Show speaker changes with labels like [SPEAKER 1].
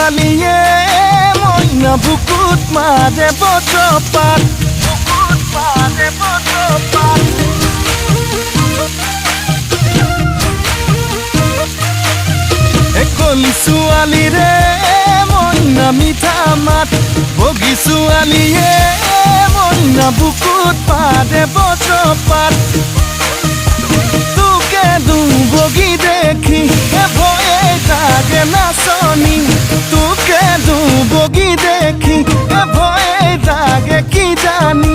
[SPEAKER 1] ছোৱালীয়ে মইনা বুকুত মাৰে বজ্ৰপাত কলি ছোৱালীৰে মইনা মিঠা মাত বগী ছোৱালীয়ে মইনা বুকুত মাৰে বজ্ৰপাত তোকে বগী দেখি ভয়ে জাগে নাচনি তোকে বগী দেখি ভয়ে জাগে কি জানি